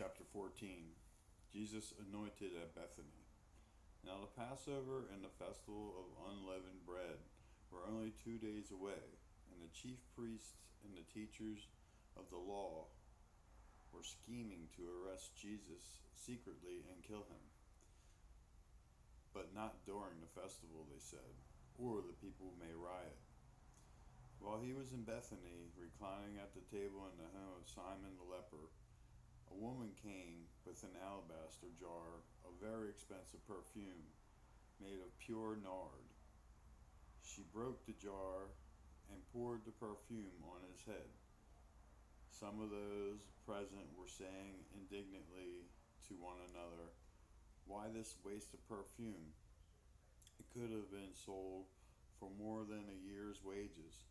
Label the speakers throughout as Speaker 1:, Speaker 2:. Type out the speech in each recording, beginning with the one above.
Speaker 1: Chapter 14. Jesus anointed at Bethany. Now the Passover and the festival of unleavened bread were only 2 days away, and the chief priests and the teachers of the law were scheming to arrest Jesus secretly and kill him. But not during the festival, they said, or the people may riot. While he was in Bethany, reclining at the table in the home of Simon the leper, a woman came with an alabaster jar of very expensive perfume made of pure nard. She broke the jar and poured the perfume on his head. Some of those present were saying indignantly to one another, "Why this waste of perfume? It could have been sold for more than a year's wages,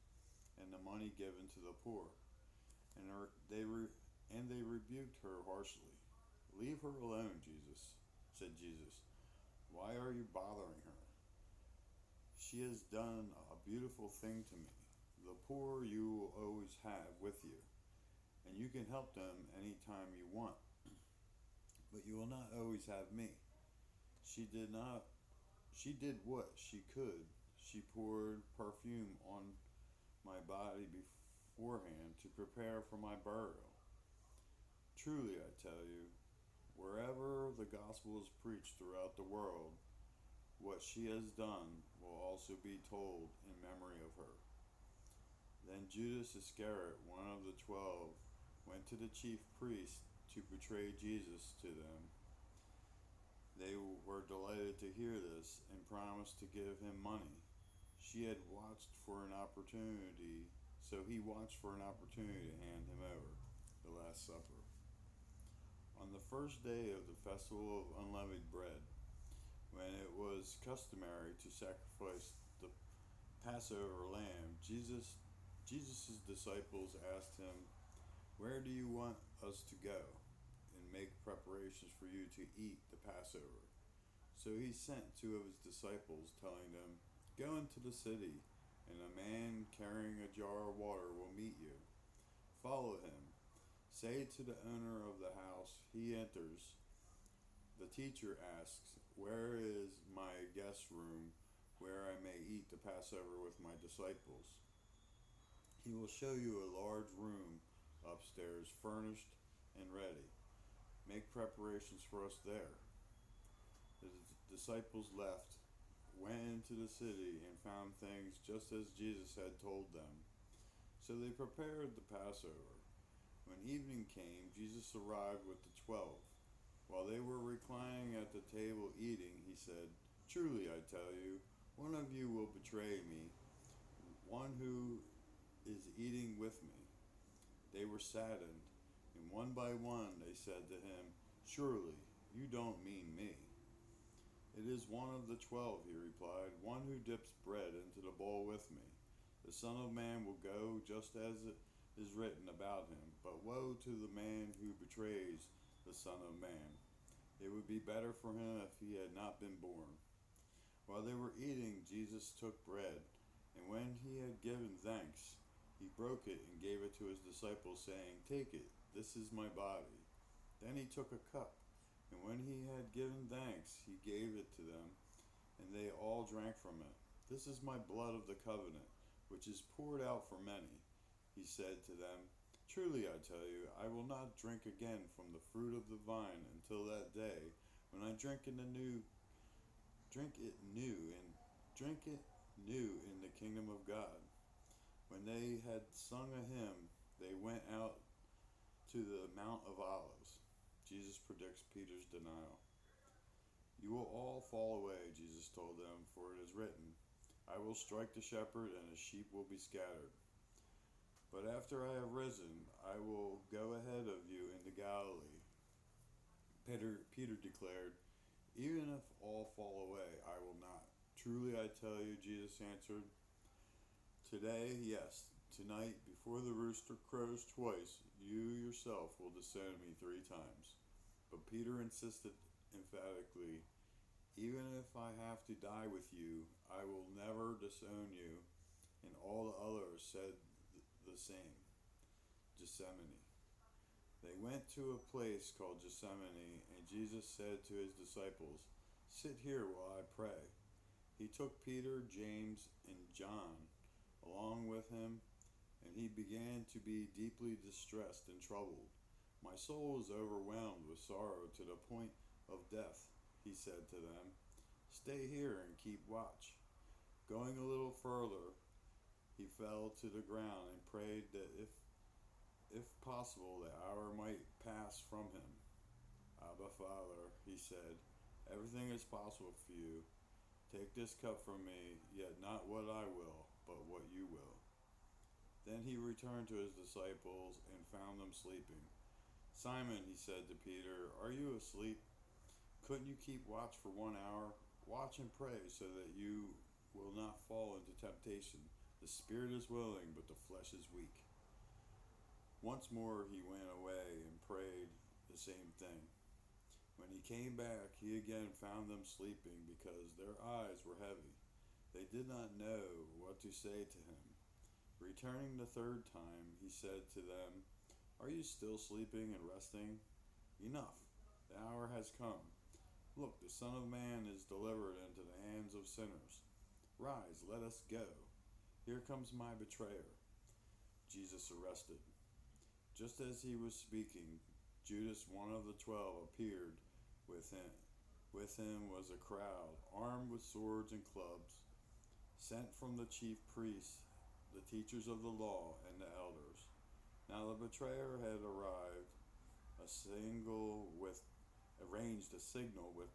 Speaker 1: and the money given to the poor." And they rebuked her harshly. "Leave her alone, said Jesus. "Why are you bothering her? She has done a beautiful thing to me. The poor you will always have with you, and you can help them any time you want, but you will not always have me." She did what she could. She poured perfume on my body beforehand to prepare for my burial. Truly, I tell you, wherever the gospel is preached throughout the world, what she has done will also be told in memory of her. Then Judas Iscariot, one of the 12, went to the chief priests to betray Jesus to them. They were delighted to hear this and promised to give him money. He watched for an opportunity to hand him over. The Last Supper. On the first day of the festival of unleavened bread, when it was customary to sacrifice the Passover lamb, Jesus' disciples asked him, "Where do you want us to go and make preparations for you to eat the Passover?" So he sent two of his disciples, telling them, "Go into the city, and a man carrying a jar of water will meet you. Follow him. Say to the owner of the house he enters, 'The teacher asks, where is my guest room where I may eat the Passover with my disciples?' He will show you a large room upstairs, furnished and ready. Make preparations for us there." The disciples left, went into the city, and found things just as Jesus had told them. So they prepared the Passover. When evening came, Jesus arrived with the 12. While they were reclining at the table eating, he said, "Truly I tell you, one of you will betray me, one who is eating with me." They were saddened, and one by one they said to him, "Surely you don't mean me." "It is one of the 12, he replied, "one who dips bread into the bowl with me. The Son of Man will go just as it is written about him, but woe to the man who betrays the Son of Man. It would be better for him if he had not been born." While they were eating, Jesus took bread, and when he had given thanks, he broke it and gave it to his disciples, saying, "Take it, this is my body." Then he took a cup, and when he had given thanks, he gave it to them, and they all drank from it. "This is my blood of the covenant, which is poured out for many," he said to them. "Truly I tell you, I will not drink again from the fruit of the vine until that day when I drink it new in the kingdom of God." When they had sung a hymn, they went out to the Mount of Olives. Jesus predicts Peter's denial. "You will all fall away," Jesus told them, "for it is written, 'I will strike the shepherd, and his sheep will be scattered.' But after I have risen, I will go ahead of you into Galilee." Peter declared, "Even if all fall away, I will not." "Truly I tell you," Jesus answered, "today, yes, tonight, before the rooster crows twice, you yourself will disown me 3 times." But Peter insisted emphatically, "Even if I have to die with you, I will never disown you." And all the others said the same. Gethsemane. They went to a place called Gethsemane, and Jesus said to his disciples, "Sit here while I pray." He took Peter, James, and John along with him, and he began to be deeply distressed and troubled. "My soul is overwhelmed with sorrow to the point of death," he said to them. "Stay here and keep watch." Going a little further, he fell to the ground and prayed that if possible, the hour might pass from him. "Abba, Father," he said, "everything is possible for you. Take this cup from me, yet not what I will, but what you will." Then he returned to his disciples and found them sleeping. "Simon," he said to Peter, "are you asleep? Couldn't you keep watch for 1 hour? Watch and pray so that you will not fall into temptation. The spirit is willing, but the flesh is weak." Once more he went away and prayed the same thing. When he came back, he again found them sleeping because their eyes were heavy. They did not know what to say to him. Returning the third time, he said to them, "Are you still sleeping and resting? Enough! The hour has come. Look, the Son of Man is delivered into the hands of sinners. Rise, let us go. Here comes my betrayer." Jesus arrested. Just as he was speaking, Judas, one of the 12, appeared with him. With him was a crowd, armed with swords and clubs, sent from the chief priests, the teachers of the law, and the elders. Now the betrayer had arranged a signal with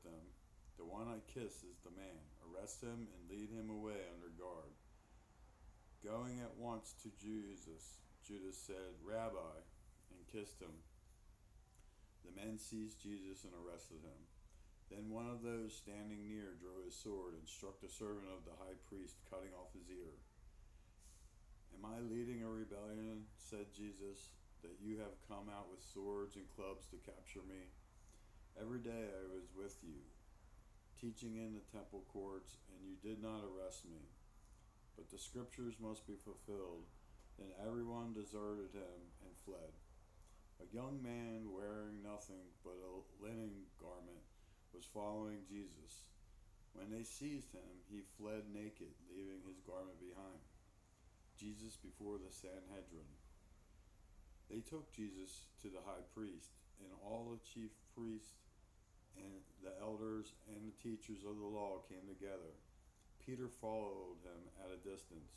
Speaker 1: them. "The one I kiss is the man. Arrest him and lead him away under guard." Going at once to Jesus, Judas said, "Rabbi," and kissed him. The men seized Jesus and arrested him. Then one of those standing near drew his sword and struck the servant of the high priest, cutting off his ear. "Am I leading a rebellion," said Jesus, "that you have come out with swords and clubs to capture me? Every day I was with you, teaching in the temple courts, and you did not arrest me. But the scriptures must be fulfilled." Then everyone deserted him and fled. A young man wearing nothing but a linen garment was following Jesus. When they seized him, he fled naked, leaving his garment behind. Jesus before the Sanhedrin. They took Jesus to the high priest, and all the chief priests and the elders and the teachers of the law came together. Peter followed him at a distance,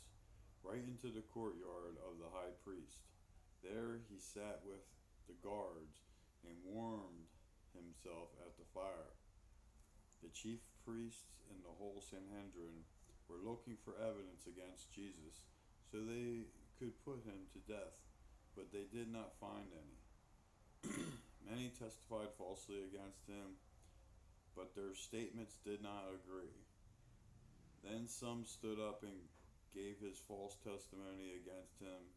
Speaker 1: right into the courtyard of the high priest. There he sat with the guards and warmed himself at the fire. The chief priests and the whole Sanhedrin were looking for evidence against Jesus so they could put him to death, but they did not find any. Many testified falsely against him, but their statements did not agree. Then some stood up and gave his false testimony against him.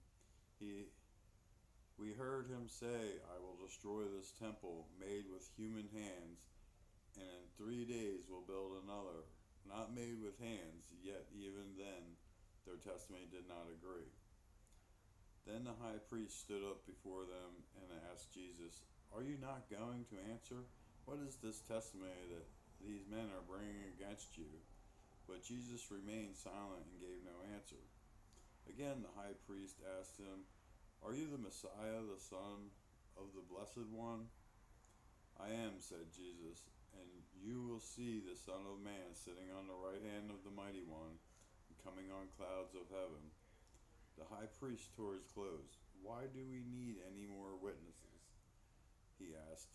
Speaker 1: We heard him say, "I will destroy this temple made with human hands, and in 3 days will build another, not made with hands." Yet even then their testimony did not agree. Then the high priest stood up before them and asked Jesus, "Are you not going to answer? What is this testimony that these men are bringing against you?" But Jesus remained silent and gave no answer. Again the high priest asked him, "Are you the Messiah, the Son of the Blessed One?" "I am," said Jesus, "and you will see the Son of Man sitting on the right hand of the Mighty One and coming on clouds of heaven." The high priest tore his clothes. "Why do we need any more witnesses?" he asked.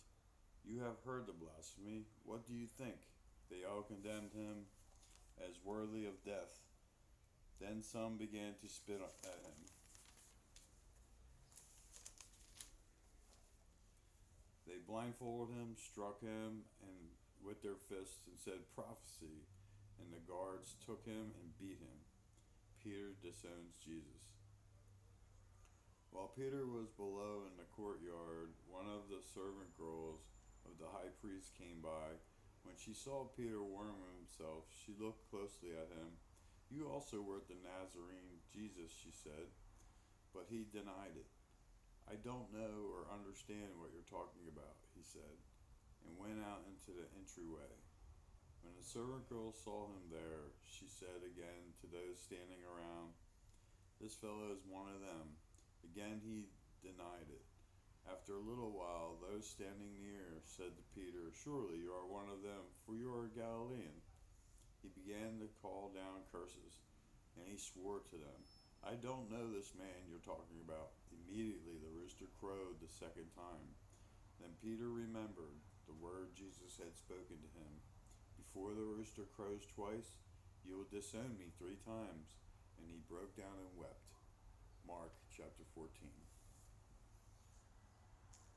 Speaker 1: "You have heard the blasphemy. What do you think?" They all condemned him as worthy of death. Then some began to spit at him. They blindfolded him, struck him and with their fists, and said, "Prophecy," and the guards took him and beat him. Peter disowns Jesus. While Peter was below in the courtyard, one of the servant girls of the high priest came by. When she saw Peter warming himself, she looked closely at him. "You also were the Nazarene Jesus," she said, but he denied it. I don't know or understand what you're talking about, he said, and went out into the entryway. When the servant girl saw him there, she said again to those standing around, "This fellow is one of them." Again he denied it. After a little while, those standing near said to Peter, "Surely you are one of them, for you are a Galilean." He began to call down curses, and he swore to them, "I don't know this man you're talking about." Immediately the rooster crowed the second time. Then Peter remembered the word Jesus had spoken to him. "Before the rooster crows twice, you will disown me 3 times." And he broke down and wept. Mark chapter 14.